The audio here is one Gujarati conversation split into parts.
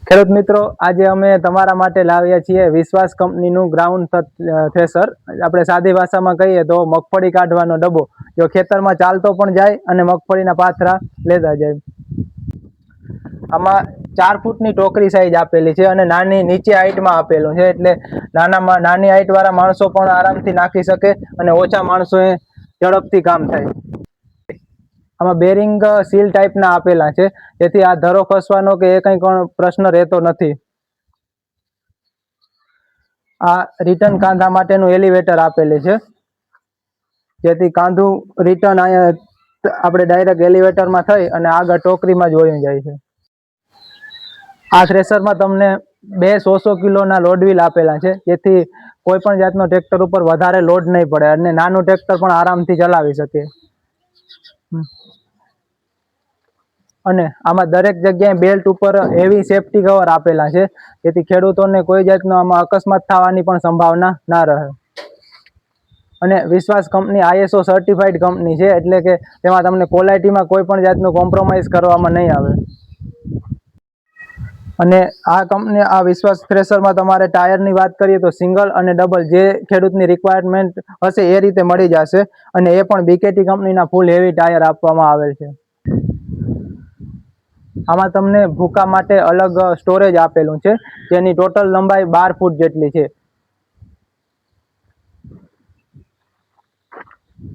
ખેડૂત મિત્રો, આજે અમે તમારા માટે લાવ્યા છીએ વિશ્વાસ કંપનીનું ગ્રાઉન્ડ થ્રેશર. આપણે સાદી ભાષામાં કહીએ તો મગફળી કાઢવાનો ડબ્બો, જો ખેતરમાં ચાલતો પણ જાય અને મગફળીના પાથરા લેતા જાય. આમાં 4 ફૂટની ટોકરી સાઈઝ આપેલી છે અને નાની નીચે હાઈટમાં આપેલું છે, એટલે નાની હાઈટ વાળા માણસો પણ આરામથી નાખી શકે અને ઓછા માણસોએ ઝડપથી કામ થાય. આમાં બેરિંગ સીલ ટાઈપના આપેલા છે, જેથી આ ધરો ખસવાનો કે એ કંઈ પણ પ્રશ્ન રહેતો નથી. આ રિટર્ન કાંધા માટેનું એલિવેટર આપેલું છે, જેથી કાંધું રિટર્ન અહીંયા આપણે ડાયરેક્ટ એલિવેટરમાં થઈ અને આગળ ટોકરીમાં જ વયું જાય છે. આ થ્રેશરમાં તમને 200 કિલોના લોડ વ્હીલ આપેલા છે, જેથી કોઈ પણ જાતનો ટ્રેક્ટર ઉપર વધારે લોડ નહીં પડે અને નાનું ટ્રેક્ટર પણ આરામથી ચલાવી શકે. અને આમાં દરેક જગ્યાએ બેલ્ટ ઉપર હેવી સેફટી કવર આપેલા છે, જેથી ખેડૂતોને કોઈ જાતનો આમાં અકસ્માત થવાની પણ સંભાવના ના રહે. અને વિશ્વાસ કંપની ISO સર્ટિફાઈડ કંપની છે, એટલે કે તેમાં તમને ક્વોલિટીમાં કોઈ પણ જાતનું કોમ્પ્રોમાઇઝ કરવામાં નહીં આવે. અને આ વિશ્વાસ થ્રેશરમાં તમારે ટાયરની વાત કરીએ તો સિંગલ અને ડબલ જે ખેડૂતની રિક્વાયરમેન્ટ હશે એ રીતે મળી જશે. અને એ પણ BKT કંપનીના ફૂલ હેવી ટાયર આપવામાં આવેલ છે. આમાં તમને ભૂકા માટે અલગ સ્ટોરેજ આપેલું છે, જેની ટોટલ લંબાઈ 12 ફૂટ જેટલી છે.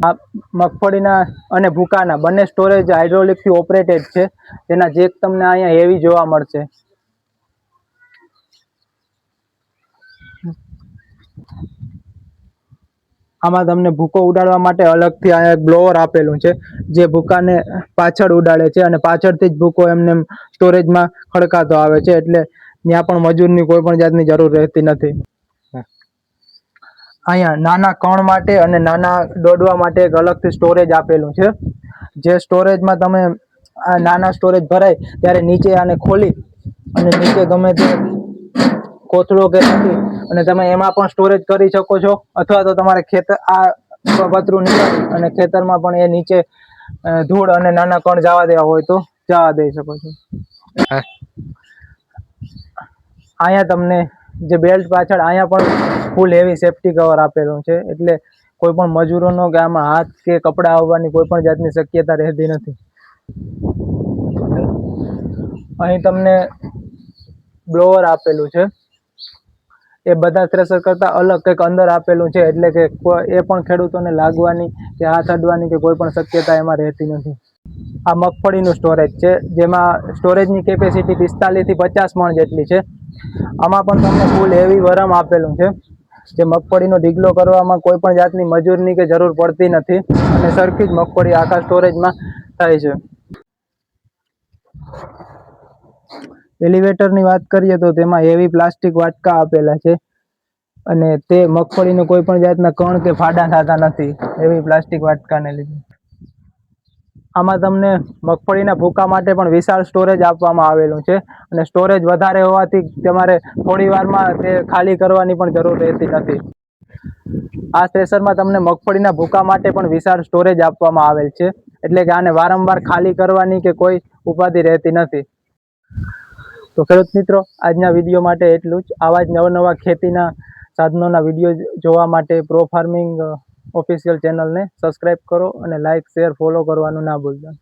આ મગફળીના અને ભૂકાના બંને સ્ટોરેજ હાઇડ્રોલિકથી ઓપરેટેડ છે, જેના જેક તમને અહીંયા હેવી જોવા મળશે. આમાં તમને ભૂકો ઉડાડવા માટે અલગથી અહીંયા એક બ્લોઅર આપેલું છે, જે ભૂકાને પાછળ ઉડાડે છે અને પાછળથી જ ભૂકો એમને સ્ટોરેજમાં ખડકાતો આવે છે, એટલે ત્યાં પણ મજૂરની કોઈ પણ જાતની જરૂર રહેતી નથી. અહીંયા નાના કણ માટે અને નાના દોડવા માટે એક અલગથી સ્ટોરેજ આપેલું છે, જે સ્ટોરેજમાં તમે નાના સ્ટોરેજ ભરાય ત્યારે નીચે આને ખોલી અને નીચે ગમે તે કોથળો કે નથી અને તમે એમાં પણ સ્ટોરેજ કરી શકો છો, અથવા તો તમારે પતરું નીકાળી અને ખેતરમાં પણ એ નીચે ધૂળ અને નાના કણ જવા દેવા હોય તો જવા દઈ શકો છો. અહીંયા તમને જે બેલ્ટ પાછળ અહીંયા પણ ફૂલ હેવી સેફટી કવર આપેલું છે, એટલે કોઈ પણ મજૂરોનો કે આમાં હાથ કે કપડા આવવાની કોઈ પણ જાતની શક્યતા રહેતી નથી. અહીં તમને બ્લોઅર આપેલું છે, એ બધા થ્રેશર કરતાં અલગ કંઈક અંદર આપેલું છે, એટલે કે એ પણ ખેડૂતોને લાગવાની કે હાથ અડવાની કે કોઈ પણ શક્યતા એમાં રહેતી નથી. આ મગફળીનું સ્ટોરેજ છે, જેમાં સ્ટોરેજની કેપેસિટી 45 થી 50 મણ જેટલી છે. આમાં પણ તમને ફૂલ હેવી વરમ આપેલું છે, જે મગફળીનો ઢીગલો કરવામાં કોઈ પણ જાતની મજૂરની કે જરૂર પડતી નથી અને સરખી જ મગફળી આખા સ્ટોરેજમાં થાય છે. એલિવેટરની વાત કરીએ તો તેમાં હેવી પ્લાસ્ટિક વાટકા આપેલા છે, અને તે મગફળીને કોઈ પણ જાતના કણ કે ફાડા થતા નથી એવી પ્લાસ્ટિક વાટકાને લીધે. આમાં તમને મગફળીના ભૂકા માટે પણ વિશાળ સ્ટોરેજ આપવામાં આવેલું છે, અને સ્ટોરેજ વધારે હોવાથી તમારે થોડી વારમાં તે ખાલી કરવાની પણ જરૂર રહેતી નથી. આ થ્રેશરમાં તમને મગફળીના ભૂકા માટે પણ વિશાળ સ્ટોરેજ આપવામાં આવેલ છે, એટલે કે આને વારંવાર ખાલી કરવાની કે કોઈ ઉપાધિ રહેતી નથી. તો ખેડૂત મિત્રો, આજના વિડીયો માટે એટલું જ. આવા જ નવા ખેતીના સાધનોના વિડીયો જોવા માટે પ્રો ફાર્મિંગ ઓફિશિયલ ચેનલને સબસ્ક્રાઈબ કરો અને લાઇક, શેર, ફોલો કરવાનું ના ભૂલતા.